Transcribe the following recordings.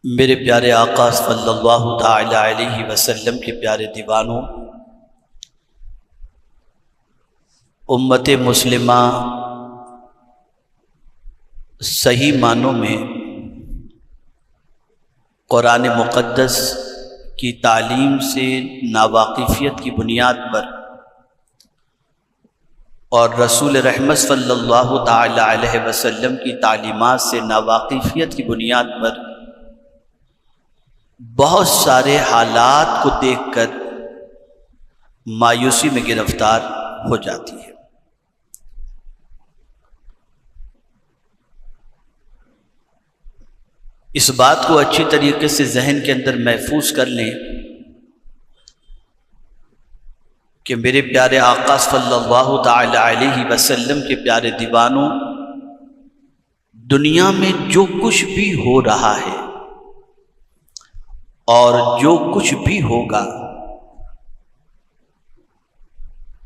میرے پیارے آقا صلی اللہ تعالی علیہ وسلم کے پیارے دیوانوں، امت مسلمہ صحیح معنوں میں قرآن مقدس کی تعلیم سے ناواقفیت کی بنیاد پر اور رسول رحمت صلی اللہ تعالی علیہ وسلم کی تعلیمات سے ناواقفیت کی بنیاد پر بہت سارے حالات کو دیکھ کر مایوسی میں گرفتار ہو جاتی ہے۔ اس بات کو اچھی طریقے سے ذہن کے اندر محفوظ کر لیں کہ میرے پیارے آقا صلی اللہ تعالی علیہ وسلم کے پیارے دیوانوں، دنیا میں جو کچھ بھی ہو رہا ہے اور جو کچھ بھی ہوگا،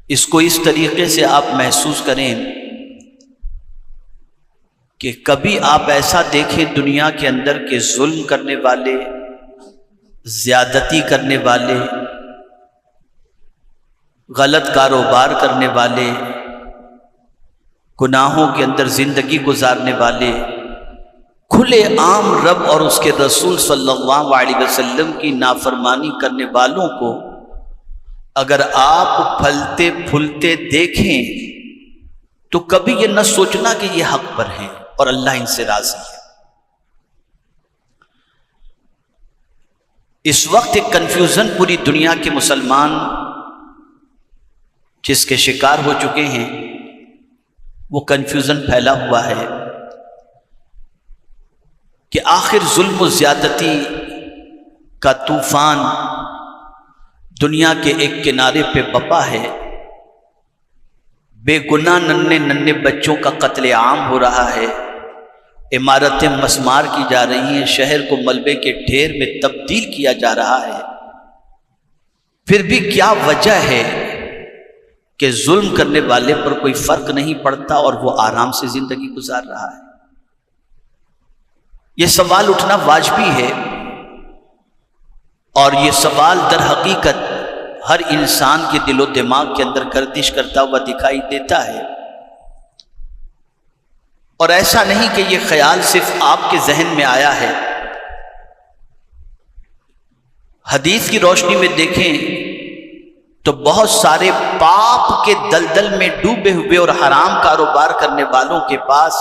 اس کو اس طریقے سے آپ محسوس کریں کہ کبھی آپ ایسا دیکھیں دنیا کے اندر کہ ظلم کرنے والے، زیادتی کرنے والے، غلط کاروبار کرنے والے، گناہوں کے اندر زندگی گزارنے والے، کھلے عام رب اور اس کے رسول صلی اللہ علیہ وسلم کی نافرمانی کرنے والوں کو اگر آپ پھلتے پھولتے دیکھیں تو کبھی یہ نہ سوچنا کہ یہ حق پر ہیں اور اللہ ان سے راضی ہے۔ اس وقت ایک کنفیوژن پوری دنیا کے مسلمان جس کے شکار ہو چکے ہیں، وہ کنفیوژن پھیلا ہوا ہے کہ آخر ظلم و زیادتی کا طوفان دنیا کے ایک کنارے پہ بپا ہے، بے گناہ ننھے بچوں کا قتل عام ہو رہا ہے، عمارتیں مسمار کی جا رہی ہیں، شہر کو ملبے کے ڈھیر میں تبدیل کیا جا رہا ہے۔ پھر بھی کیا وجہ ہے کہ ظلم کرنے والے پر کوئی فرق نہیں پڑتا اور وہ آرام سے زندگی گزار رہا ہے؟ یہ سوال اٹھنا واجبی ہے، اور یہ سوال در حقیقت ہر انسان کے دل و دماغ کے اندر گردش کرتا ہوا دکھائی دیتا ہے۔ اور ایسا نہیں کہ یہ خیال صرف آپ کے ذہن میں آیا ہے، حدیث کی روشنی میں دیکھیں تو بہت سارے پاپ کے دلدل میں ڈوبے ہوئے اور حرام کاروبار کرنے والوں کے پاس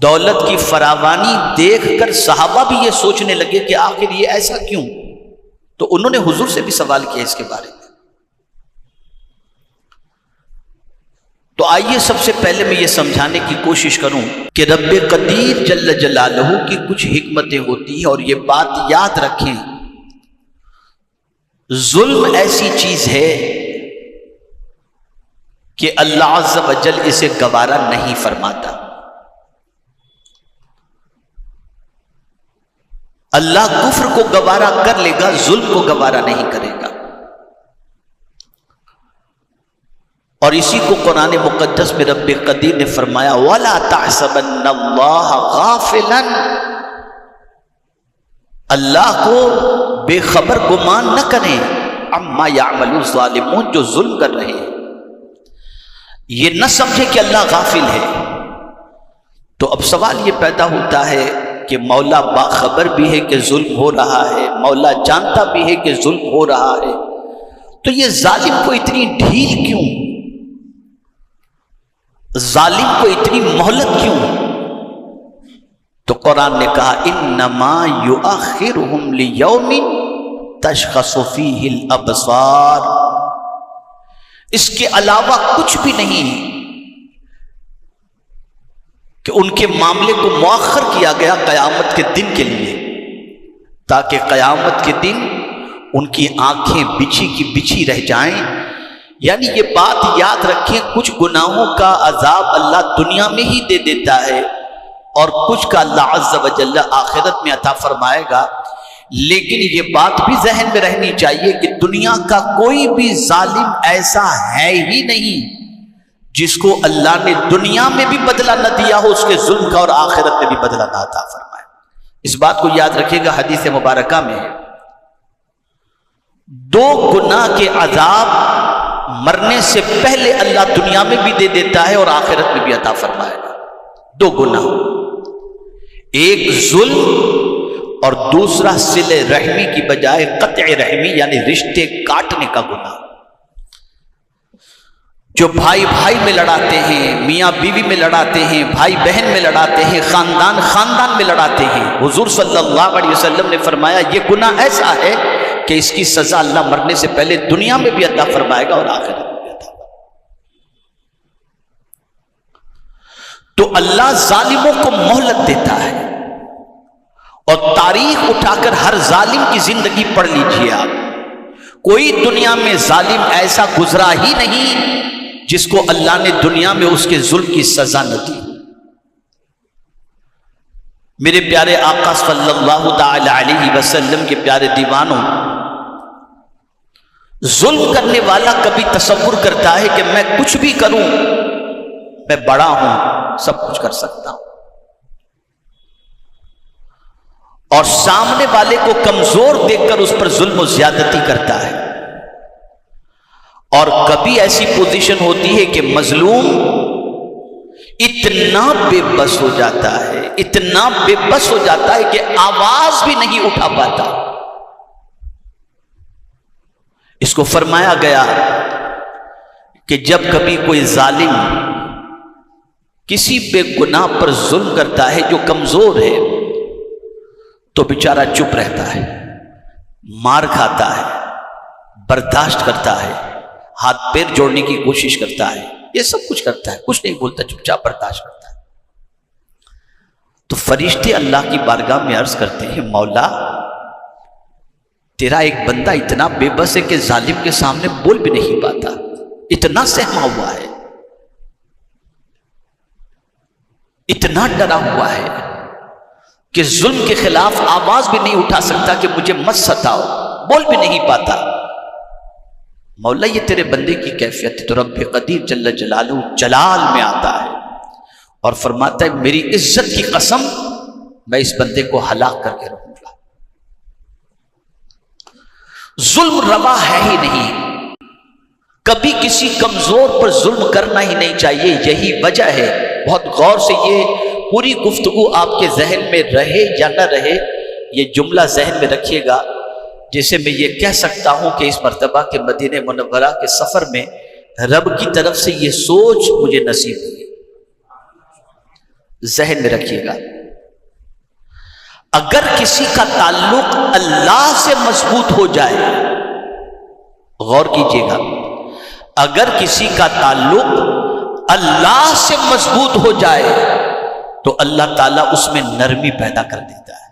دولت کی فراوانی دیکھ کر صحابہ بھی یہ سوچنے لگے کہ آخر یہ ایسا کیوں؟ تو انہوں نے حضور سے بھی سوال کیا اس کے بارے میں۔ تو آئیے سب سے پہلے میں یہ سمجھانے کی کوشش کروں کہ رب قدیر جل جلالہ کی کچھ حکمتیں ہوتی ہیں، اور یہ بات یاد رکھیں، ظلم ایسی چیز ہے کہ اللہ عز و جل اسے گوارا نہیں فرماتا۔ اللہ کفر کو گوارا کر لے گا، ظلم کو گوارا نہیں کرے گا۔ اور اسی کو قرآن مقدس میں رب قدیر نے فرمایا وَلَا تَحْسَبَنَّ اللَّهَ غَافِلًا، اللہ کو بے خبر گمان نہ کریں، عَمَّا يَعْمَلُ الظَّالِمُونَ، جو ظلم کر رہے ہیں۔ یہ نہ سمجھے کہ اللہ غافل ہے۔ تو اب سوال یہ پیدا ہوتا ہے کہ مولا باخبر بھی ہے کہ ظلم ہو رہا ہے، مولا جانتا بھی ہے کہ ظلم ہو رہا ہے، تو یہ ظالم کو اتنی ڈھیل کیوں؟ ظالم کو اتنی مہلت کیوں؟ تو قرآن نے کہا انما یؤخرہم لیوم تشخص فیہ الابصار، اس کے علاوہ کچھ بھی نہیں کہ ان کے معاملے کو مؤخر کیا گیا قیامت کے دن کے لیے، تاکہ قیامت کے دن ان کی آنکھیں بچھی کی بچھی رہ جائیں۔ یعنی یہ بات یاد رکھیں، کچھ گناہوں کا عذاب اللہ دنیا میں ہی دے دیتا ہے اور کچھ کا اللہ عز و جل آخرت میں عطا فرمائے گا، لیکن یہ بات بھی ذہن میں رہنی چاہیے کہ دنیا کا کوئی بھی ظالم ایسا ہے ہی نہیں جس کو اللہ نے دنیا میں بھی بدلہ نہ دیا ہو اس کے ظلم کا، اور آخرت میں بھی بدلہ نہ عطا فرمائے۔ اس بات کو یاد رکھیے گا، حدیث مبارکہ میں دو گناہ کے عذاب مرنے سے پہلے اللہ دنیا میں بھی دے دیتا ہے اور آخرت میں بھی عطا فرمائے گا۔ دو گناہ، ایک ظلم اور دوسرا صلہ رحمی کی بجائے قطع رحمی یعنی رشتے کاٹنے کا گناہ۔ جو بھائی بھائی میں لڑاتے ہیں، میاں بیوی میں لڑاتے ہیں، بھائی بہن میں لڑاتے ہیں، خاندان خاندان میں لڑاتے ہیں، حضور صلی اللہ علیہ وسلم نے فرمایا یہ گناہ ایسا ہے کہ اس کی سزا اللہ مرنے سے پہلے دنیا میں بھی عطا فرمائے گا اور آخرت میں بھی عطا فرمائے گا۔ تو اللہ ظالموں کو مہلت دیتا ہے، اور تاریخ اٹھا کر ہر ظالم کی زندگی پڑھ لیجئے آپ، کوئی دنیا میں ظالم ایسا گزرا ہی نہیں جس کو اللہ نے دنیا میں اس کے ظلم کی سزا نہ دی۔ میرے پیارے آقا صلی اللہ تعالی علیہ وسلم کے پیارے دیوانوں، ظلم کرنے والا کبھی تصور کرتا ہے کہ میں کچھ بھی کروں، میں بڑا ہوں، سب کچھ کر سکتا ہوں، اور سامنے والے کو کمزور دیکھ کر اس پر ظلم و زیادتی کرتا ہے۔ اور کبھی ایسی پوزیشن ہوتی ہے کہ مظلوم اتنا بے بس ہو جاتا ہے، اتنا بے بس ہو جاتا ہے کہ آواز بھی نہیں اٹھا پاتا۔ اس کو فرمایا گیا کہ جب کبھی کوئی ظالم کسی بے گناہ پر ظلم کرتا ہے جو کمزور ہے تو بیچارہ چپ رہتا ہے، مار کھاتا ہے، برداشت کرتا ہے، ہاتھ پیر جوڑنے کی کوشش کرتا ہے، یہ سب کچھ کرتا ہے، کچھ نہیں بولتا، چپ چاپ برداشت کرتا ہے۔ تو فرشتے اللہ کی بارگاہ میں عرض کرتے ہیں مولا تیرا ایک بندہ اتنا بے بس ہے کہ ظالم کے سامنے بول بھی نہیں پاتا، اتنا سہما ہوا ہے، اتنا ڈرا ہوا ہے کہ ظلم کے خلاف آواز بھی نہیں اٹھا سکتا کہ مجھے مت ستاؤ، بول بھی نہیں پاتا۔ مولا یہ تیرے بندے کی کیفیت ہے۔ تو رب قدیر جل جلالہ جلال میں آتا ہے اور فرماتا ہے میری عزت کی قسم میں اس بندے کو ہلاک کر کے رہوں گا۔ ظلم روا ہے ہی نہیں، کبھی کسی کمزور پر ظلم کرنا ہی نہیں چاہیے، یہی وجہ ہے۔ بہت غور سے یہ پوری گفتگو آپ کے ذہن میں رہے یا نہ رہے، یہ جملہ ذہن میں رکھیے گا، جیسے میں یہ کہہ سکتا ہوں کہ اس مرتبہ کے مدینہ منورہ کے سفر میں رب کی طرف سے یہ سوچ مجھے نصیب ہوئی، ذہن میں رکھیے گا۔ اگر کسی کا تعلق اللہ سے مضبوط ہو جائے، غور کیجئے گا، اگر کسی کا تعلق اللہ سے مضبوط ہو جائے تو اللہ تعالیٰ اس میں نرمی پیدا کر دیتا ہے،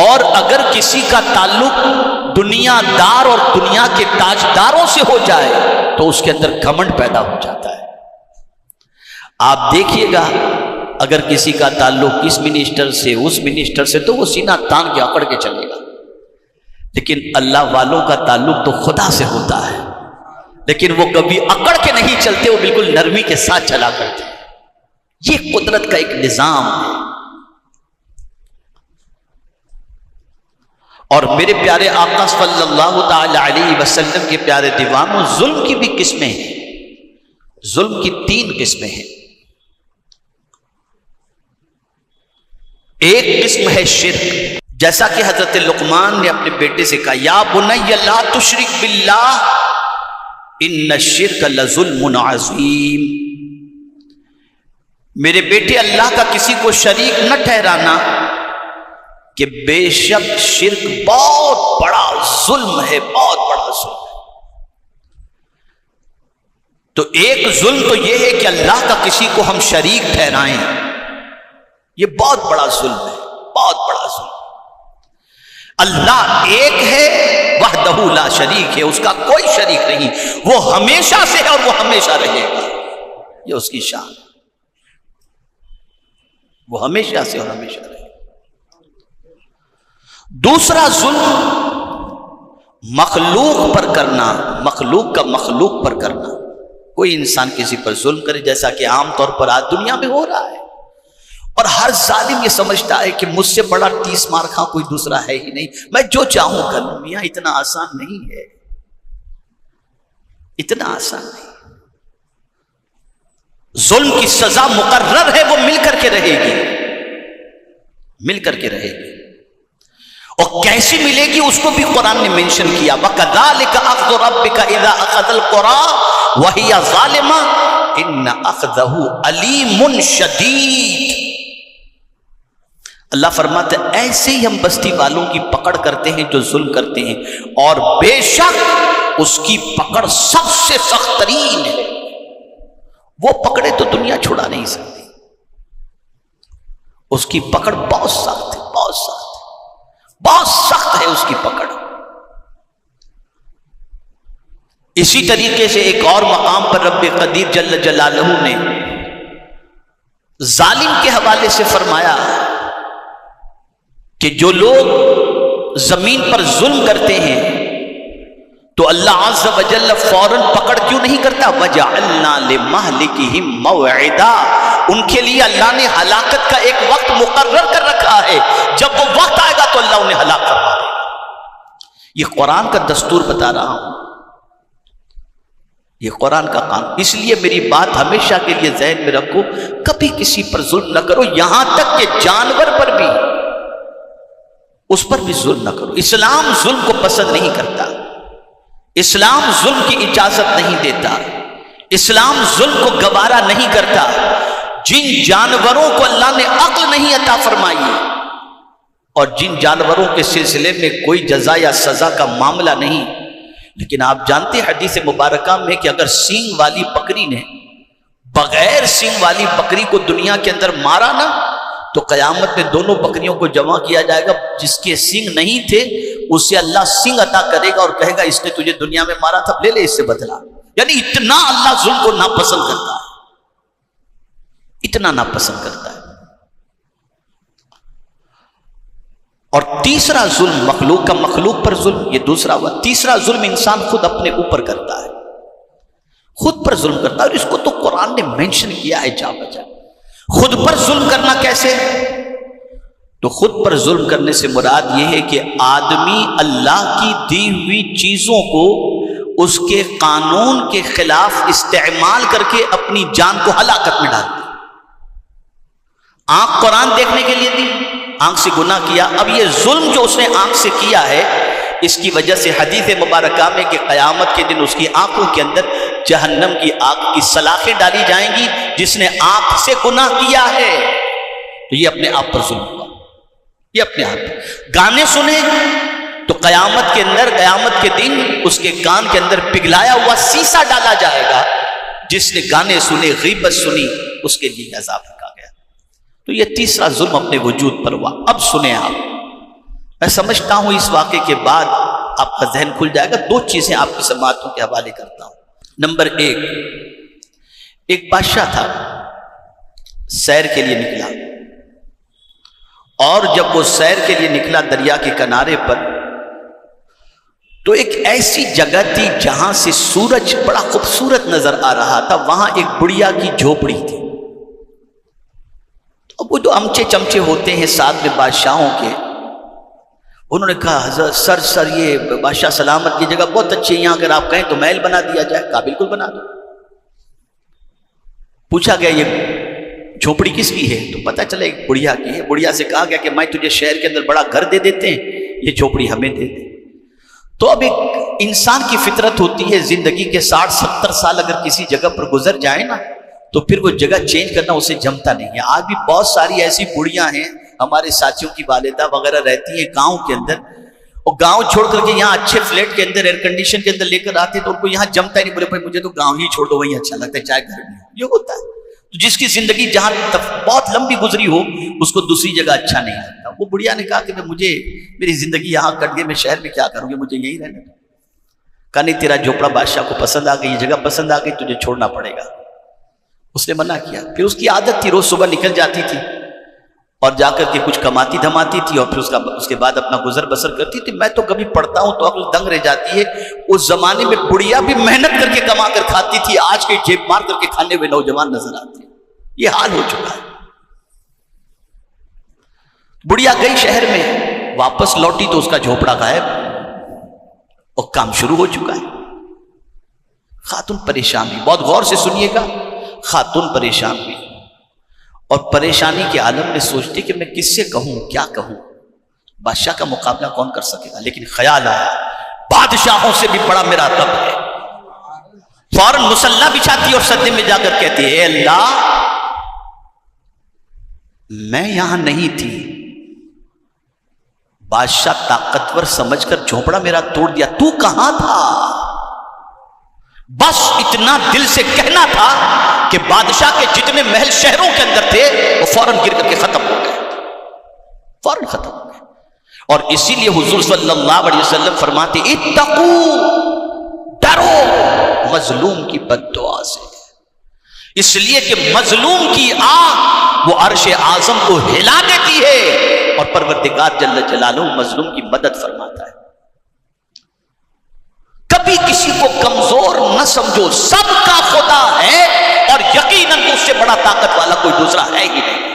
اور اگر کسی کا تعلق دنیا دار اور دنیا کے تاجداروں سے ہو جائے تو اس کے اندر گھمنڈ پیدا ہو جاتا ہے۔ آپ دیکھیے گا اگر کسی کا تعلق اس منسٹر سے اس منسٹر سے تو وہ سینہ تان کے اکڑ کے چلے گا، لیکن اللہ والوں کا تعلق تو خدا سے ہوتا ہے، لیکن وہ کبھی اکڑ کے نہیں چلتے، وہ بالکل نرمی کے ساتھ چلا کرتے ہیں۔ یہ قدرت کا ایک نظام ہے۔ اور میرے پیارے آقا صلی اللہ تعالی علیہ وسلم کے پیارے دیوانوں، ظلم کی بھی قسمیں ہیں، ظلم کی 3 قسمیں ہیں۔ ایک قسم ہے شرک، جیسا کہ حضرت لقمان نے اپنے بیٹے سے کہا یا بنی لا تشرک باللہ ان الشرک لظلم عظیم، میرے بیٹے اللہ کا کسی کو شریک نہ ٹھہرانا کہ بے شک شرک بہت بڑا ظلم ہے، بہت بڑا ظلم ہے۔ تو ایک ظلم تو یہ ہے کہ اللہ کا کسی کو ہم شریک ٹھہرائیں، یہ بہت بڑا ظلم ہے، بہت بڑا ظلم۔ اللہ ایک ہے، وحدہ لا شریک ہے، اس کا کوئی شریک نہیں، وہ ہمیشہ سے ہے اور وہ ہمیشہ رہے گا، یہ اس کی شان ہے، وہ ہمیشہ سے اور ہمیشہ رہے گا۔ دوسرا ظلم مخلوق پر کرنا، مخلوق کا مخلوق پر کرنا، کوئی انسان کسی پر ظلم کرے، جیسا کہ عام طور پر آج دنیا میں ہو رہا ہے، اور ہر ظالم یہ سمجھتا ہے کہ مجھ سے بڑا 30 مار خاں کوئی دوسرا ہے ہی نہیں، میں جو چاہوں کر لوں۔ میاں اتنا آسان نہیں ہے، اتنا آسان نہیں۔ ظلم کی سزا مقرر ہے، وہ مل کر کے رہے گی، مل کر کے رہے گی۔ اور کیسی ملے گی اس کو بھی قرآن نے منشن کیا، وَكَذَلِكَ أَخْذُ رَبِّكَ إِذَا أَخَذَ الْقُرَىٰ وَهِيَ ظَالِمَةٌ إِنَّ أَخْذَهُ عَلِيمٌ شَدِيدٌ۔ اللہ فرماتا ہے ایسے ہی ہم بستی والوں کی پکڑ کرتے ہیں جو ظلم کرتے ہیں، اور بے شک اس کی پکڑ سب سے سخت ترین ہے۔ وہ پکڑے تو دنیا چھڑا نہیں سکتی، اس کی پکڑ بہت سخت ہے، بہت سخت ہے، بہت سخت ہے اس کی پکڑ۔ اسی طریقے سے ایک اور مقام پر رب قدیر جل جلالہ نے ظالم کے حوالے سے فرمایا کہ جو لوگ زمین پر ظلم کرتے ہیں تو اللہ عز و جل فوراً پکڑ کیوں نہیں کرتا؟ وَجَعَلْنَا لِمَهْلِكِهِمْ مَوْعِدًا، ان کے لیے اللہ نے ہلاکت کا ایک وقت مقرر کر رکھا ہے، جب وہ وقت آئے گا تو اللہ انہیں ہلاک کروا دے گا۔ یہ قرآن کا دستور بتا رہا ہوں، یہ قرآن کا قانون۔ اس لیے میری بات ہمیشہ کے لیے ذہن میں رکھو، کبھی کسی پر ظلم نہ کرو، یہاں تک کہ جانور پر بھی، اس پر بھی ظلم نہ کرو۔ اسلام ظلم کو پسند نہیں کرتا، اسلام ظلم کی اجازت نہیں دیتا، اسلام ظلم کو گوارا نہیں کرتا۔ جن جانوروں کو اللہ نے عقل نہیں عطا فرمائی اور جن جانوروں کے سلسلے میں کوئی جزا یا سزا کا معاملہ نہیں، لیکن آپ جانتے ہیں حدیث مبارکہ میں کہ اگر سینگ والی بکری نے بغیر سینگ والی بکری کو دنیا کے اندر مارا نا تو قیامت میں دونوں بکریوں کو جمع کیا جائے گا، جس کے سینگ نہیں تھے اس سے اللہ سینگ عطا کرے گا اور کہے گا اس نے تجھے دنیا میں مارا تھا، لے لے اس سے بدلا۔ یعنی اتنا اللہ ظلم کو ناپسند کرتا ہے، اتنا ناپسند کرتا ہے۔ اور تیسرا ظلم مخلوق کا مخلوق پر ظلم، یہ دوسرا ہوا۔ تیسرا ظلم انسان خود اپنے اوپر کرتا ہے، خود پر ظلم کرتا ہے، اور اس کو تو قرآن نے مینشن کیا ہے جا بجا۔ خود پر ظلم کرنا کیسے؟ تو خود پر ظلم کرنے سے مراد یہ ہے کہ آدمی اللہ کی دی ہوئی چیزوں کو اس کے قانون کے خلاف استعمال کر کے اپنی جان کو ہلاکت میں ڈال دے۔ آنکھ قرآن دیکھنے کے لیے دی، آنکھ سے گناہ کیا، اب یہ ظلم جو اس نے آنکھ سے کیا ہے، اس کی وجہ سے حدیث مبارکہ میں کہ قیامت کے دن اس کی آنکھوں کے اندر جہنم کی آگ کی سلاخیں ڈالی جائیں گی، جس نے آنکھ سے گناہ کیا ہے۔ تو یہ اپنے آپ پر ظلم ہوا، یہ اپنے آپ پر۔ گانے سنے تو قیامت کے اندر، قیامت کے دن اس کے کان کے اندر پگھلایا ہوا سیسا ڈالا جائے گا، جس نے گانے سنے، غیبت سنی، اس کے لیے عذاب رکھا گیا۔ تو یہ تیسرا ظلم اپنے وجود پر ہوا۔ اب سنیں آپ، میں سمجھتا ہوں اس واقعے کے بعد آپ کا ذہن کھل جائے گا۔ دو چیزیں آپ کی سماعتوں کے حوالے کرتا ہوں۔ نمبر ایک بادشاہ تھا، سیر کے لیے نکلا، اور جب وہ سیر کے لیے نکلا دریا کے کنارے پر، تو ایک ایسی جگہ تھی جہاں سے سورج بڑا خوبصورت نظر آ رہا تھا، وہاں ایک بڑھیا کی جھوپڑی تھی۔ اب وہ جو امچے چمچے ہوتے ہیں ساتھ میں بادشاہوں کے، انہوں نے کہا حضرت سر یہ بادشاہ سلامت، یہ جگہ بہت اچھی ہے، یہاں اگر آپ کہیں تو محل بنا دیا جائے۔ کہا بالکل بنا دو۔ پوچھا گیا یہ جھوپڑی کس کی ہے؟ تو پتہ چلا ایک بڑھیا کی ہے۔ بڑھیا سے کہا گیا کہ میں تجھے شہر کے اندر بڑا گھر دے دیتے ہیں، یہ جھوپڑی ہمیں دے دے۔ تو اب ایک انسان کی فطرت ہوتی ہے، زندگی کے 60-70 سال اگر کسی جگہ پر گزر جائے نا تو پھر وہ جگہ چینج کرنا اسے جمتا نہیں ہے۔ آج بھی بہت ساری ایسی بڑھیاں ہیں، ہمارے ساتھیوں کی والدہ وغیرہ رہتی ہیں گاؤں کے اندر، اور گاؤں چھوڑ کر کے یہاں اچھے فلیٹ کے اندر ایئر کنڈیشن کے اندر لے کر آتے تو ان کو یہاں جمتا ہی نہیں، بولے بھائی مجھے تو گاؤں ہی چھوڑ دو، وہیں اچھا لگتا ہے، چاہے گھر میں ہو۔ یہ ہوتا ہے، تو جس کی زندگی جہاں بہت لمبی گزری ہو اس کو دوسری جگہ اچھا نہیں لگتا۔ وہ بڑھیا نے کہا کہ مجھے میری زندگی یہاں کٹ گئی، میں شہر میں کیا کروں گی، مجھے یہی رہنا۔ کہا نہیں، تیرا جھوپڑا بادشاہ کو پسند آ گئی، یہ جگہ پسند آ گئی، تجھے چھوڑنا پڑے گا۔ اس نے منع کیا۔ پھر اس کی عادت تھی، روز صبح نکل جاتی تھی اور جا کر کے کچھ کماتی دھماتی تھی، اور پھر اس کے بعد اپنا گزر بسر کرتی تھی۔ میں تو کبھی پڑھتا ہوں تو عقل دنگ رہ جاتی ہے، اس زمانے میں بڑھیا بھی محنت کر کے کما کر کھاتی تھی، آج کے جیب مار کر کے کھانے ہوئے نوجوان نظر آتے ہیں۔ یہ حال ہو چکا ہے۔ بڑھیا گئی شہر میں، واپس لوٹی تو اس کا جھوپڑا غائب اور کام شروع ہو چکا ہے۔ خاتون پریشان ہوئی، بہت غور سے سنیے گا، خاتون پریشان ہوئی اور پریشانی کے عالم میں سوچتی کہ میں کس سے کہوں، کیا کہوں، بادشاہ کا مقابلہ کون کر سکے گا؟ لیکن خیال آیا بادشاہوں سے بھی بڑا میرا رب ہے۔ فوراً مصلی بچھاتی اور سجدے میں جا کر کہتی ہے، اے اللہ میں یہاں نہیں تھی، بادشاہ طاقتور سمجھ کر جھونپڑا میرا توڑ دیا، تو کہاں تھا؟ بس اتنا دل سے کہنا تھا کہ بادشاہ کے جتنے محل شہروں کے اندر تھے وہ فوراً گر کر کے ختم ہو گئے، فوراً ختم ہو گئے۔ اور اسی لیے حضور صلی اللہ علیہ وسلم فرماتے اتقو، ڈرو مظلوم کی بد دعا سے، اس لیے کہ مظلوم کی آہ وہ عرش اعظم کو ہلا دیتی ہے اور پروردگار جل جلالہ مظلوم کی مدد فرماتا ہے۔ کبھی کسی کو کمزور نہ سمجھو، سب کا خدا ہے اور یقیناً اس سے بڑا طاقت والا کوئی دوسرا ہے ہی نہیں۔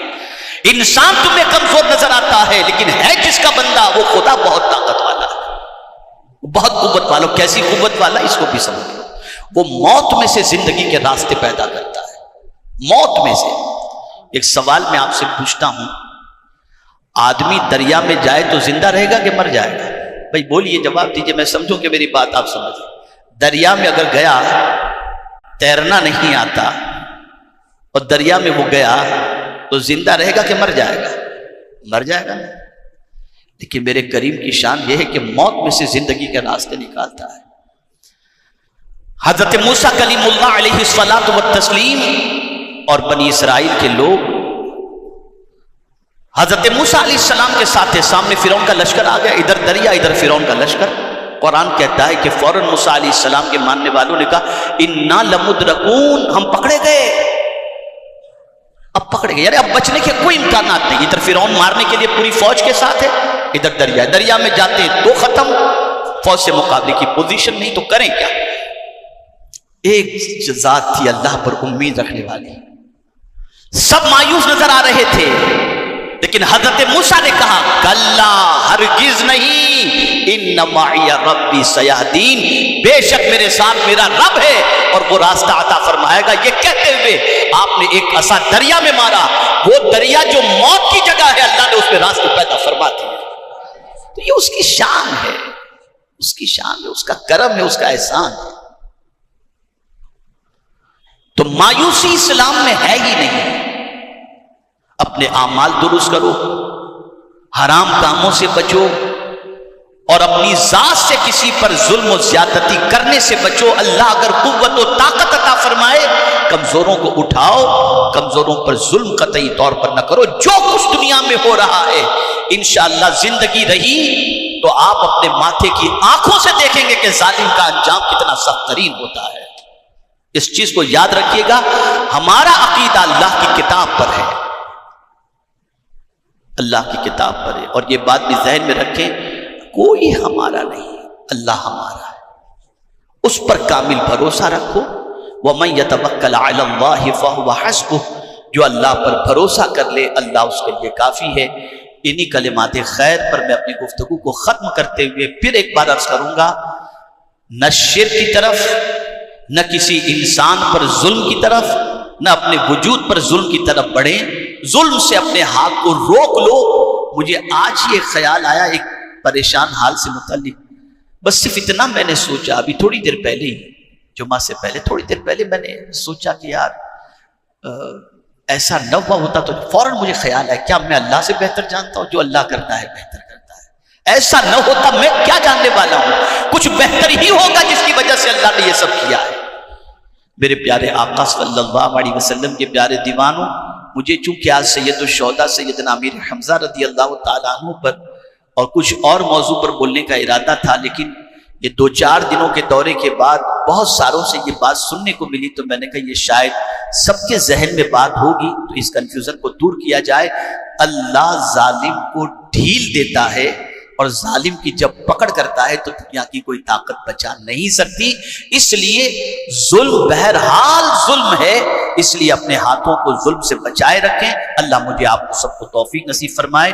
انسان تمہیں کمزور نظر آتا ہے لیکن ہے جس کا بندہ وہ خدا بہت طاقت والا ہے، بہت قوت والا۔ کیسی قوت والا اس کو بھی سمجھ لو، وہ موت میں سے زندگی کے راستے پیدا کرتا ہے، موت میں سے۔ ایک سوال میں آپ سے پوچھتا ہوں، آدمی دریا میں جائے تو زندہ رہے گا کہ مر جائے گا؟ بھائی بولیے، جواب دیجئے، میں سمجھوں کہ میری بات آپ سمجھیں۔ دریا میں اگر گیا، تیرنا نہیں آتا اور دریا میں وہ گیا تو زندہ رہے گا کہ مر جائے گا؟ مر جائے گا۔ لیکن میرے کریم کی شان یہ ہے کہ موت میں سے زندگی کے راستے نکالتا ہے۔ حضرت موسیٰ کلیم اللہ علیہ الصلاۃ والتسلیم اور بنی اسرائیل کے لوگ حضرت موسیٰ علیہ السلام کے ساتھ سامنے فرعون کا لشکر آ گیا، ادھر دریا ادھر فرعون کا لشکر۔ قرآن کہتا ہے کہ فوراً موسیٰ علیہ السلام کے ماننے والوں نے کہا انا لمدرکون، ہم پکڑے گئے، اب پکڑے گئے، یعنی اب بچنے کے کوئی امکانات نہیں۔ ادھر فرعون مارنے کے لیے پوری فوج کے ساتھ ہے، ادھر دریا، دریا میں جاتے تو ختم، فوج سے مقابلے کی پوزیشن نہیں، تو کریں کیا؟ ایک ذات تھی اللہ پر امید رکھنے والی، سب مایوس نظر آ رہے تھے، لیکن حضرت موسیٰ نے کہا کلا، ہرگز نہیں، ان معی ربی سیہدین، بے شک میرے ساتھ میرا رب ہے اور وہ راستہ عطا فرمائے گا۔ یہ کہتے ہوئے آپ نے ایک عصا دریا میں مارا، وہ دریا جو موت کی جگہ ہے اللہ نے اس میں راستے پیدا فرما دیے۔ تو یہ اس کی شان ہے، اس کی شان ہے، اس کا کرم ہے، اس کا احسان ہے۔ تو مایوسی اسلام میں ہے ہی نہیں۔ اپنے اعمال درست کرو، حرام کاموں سے بچو اور اپنی ذات سے کسی پر ظلم و زیادتی کرنے سے بچو۔ اللہ اگر قوت و طاقت عطا فرمائے، کمزوروں کو اٹھاؤ، کمزوروں پر ظلم قطعی طور پر نہ کرو۔ جو کچھ دنیا میں ہو رہا ہے انشاءاللہ زندگی رہی تو آپ اپنے ماتھے کی آنکھوں سے دیکھیں گے کہ ظالم کا انجام کتنا سخت ترین ہوتا ہے۔ اس چیز کو یاد رکھیے گا، ہمارا عقیدہ اللہ کی کتاب پر ہے، اللہ کی کتاب پر ہے، اور یہ بات بھی ذہن میں رکھیں، کوئی ہمارا نہیں، اللہ ہمارا ہے، اس پر کامل بھروسہ رکھو۔ وَمَن يَتَوَكَّلْ عَلَى اللَّهِ فَهُوَ حَسْبُهُ، جو اللہ پر بھروسہ کر لے اللہ اس کے لیے کافی ہے۔ انہی کلمات خیر پر میں اپنی گفتگو کو ختم کرتے ہوئے پھر ایک بار عرض کروں گا، نہ شرک کی طرف، نہ کسی انسان پر ظلم کی طرف، نہ اپنے وجود پر ظلم کی طرف بڑھیں، ظلم سے اپنے ہاتھ کو روک لو۔ مجھے آج یہ خیال آیا ایک پریشان حال سے متعلق، بس صرف اتنا میں نے سوچا، ابھی تھوڑی دیر پہلے ہی، جمعہ سے پہلے تھوڑی دیر پہلے میں نے سوچا کہ یار ایسا نہ ہوا ہوتا تو فوراً مجھے خیال ہے کیا میں اللہ سے بہتر جانتا ہوں؟ جو اللہ کرتا ہے بہتر کرتا ہے، ایسا نہ ہوتا میں کیا جاننے والا ہوں؟ کچھ بہتر ہی ہوگا جس کی وجہ سے اللہ نے یہ سب کیا ہے۔ میرے پیارے آقا صلی اللہ علیہ وسلم کے پیارے دیوانوں، مجھے چونکہ آج سید الشہداء سیدنا امیر حمزہ رضی اللہ تعالیٰ عنہ پر اور کچھ اور موضوع پر بولنے کا ارادہ تھا، لیکن یہ 2-4 دنوں کے دورے کے بعد بہت ساروں سے یہ بات سننے کو ملی تو میں نے کہا یہ شاید سب کے ذہن میں بات ہوگی، تو اس کنفیوژن کو دور کیا جائے۔ اللہ ظالم کو ڈھیل دیتا ہے اور ظالم کی جب پکڑ کرتا ہے تو دنیا کی کوئی طاقت بچا نہیں سکتی۔ اس لیے ظلم بہرحال ظلم ہے، اس لیے اپنے ہاتھوں کو ظلم سے بچائے رکھیں۔ اللہ مجھے آپ کو سب کو توفیق نصیب فرمائے۔